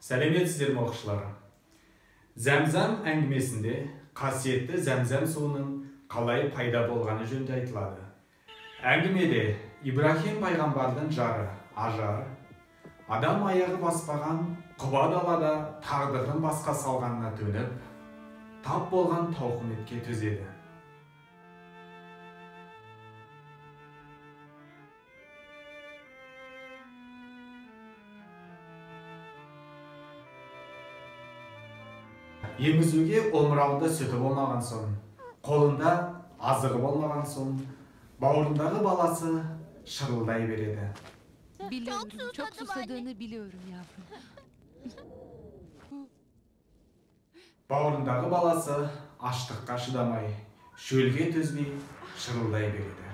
Сәлеметсіздер ме оқушылар? Зәмзәм әңгімесінде қасиетті зәмзәм суының қалай пайда болғаны жөнінде айтылады. Әңгімеде Ибрахим пайғамбардың жары Ажар, адам аяғы баспаған Құба далада тағдырдың басқа салғанына төніп, тап болған тауқыметке төзеді. Емізуге омырауында сүті болмаған соң, қолында азығы болмаған соң, бауырындағы баласы шырылдай береді. Biliyorum, çok susadığını biliyorum yavrum. Бауырындағы баласы аштыққа шыдамай, шөлге төзбей шырылдай береді.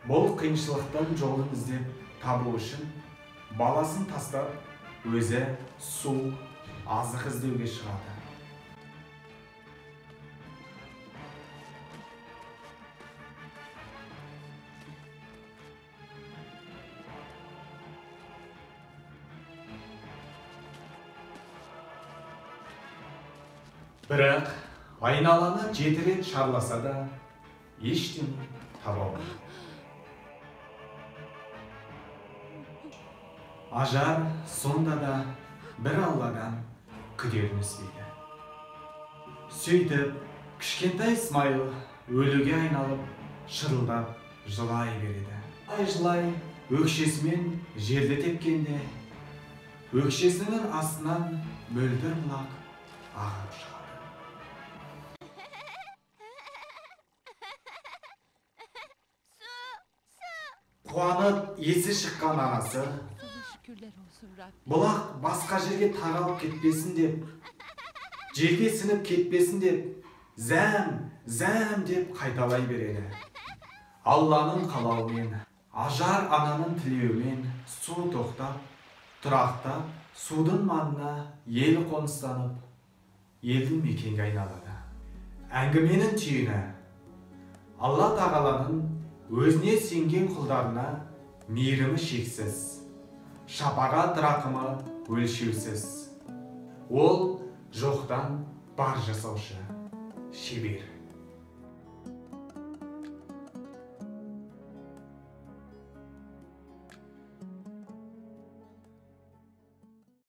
Бұл қиыншылықтан жолын іздеп табу үшін баласын тастап, өзі су, азық іздеуге шығады. Бірақ айналаны 7 рет шарласа да, ештеңе таба алмайды. Ажар сонда да бір Алладан күдерін үзбейді. Сөйтіп, кішкентай Исмайыл өліге айналып, шырылдап, жылай береді. Жылай, өкшесімен жерді тепкенде, өкшесінің астынан мөлдір бұлақ ағып шығады. Қуанып есі шыққан анасы, бұлақ басқа жерге таралып кетпесін деп, жерге сініп кетпесін деп, зәм деп қайталай береді. Алланың қалауымен, Ажар ананың тілеуімен су тоқтап, тұрақтап, судың маңына ел қоныстанып, елдің мекенге айналады. Әңгіменің түйіні Алла тағаланың өзіне сенген құлдарына мейірімі шексіз, шапағат рақымы өлшеусіз. Ол жоқтан бар жасаушы, шебер.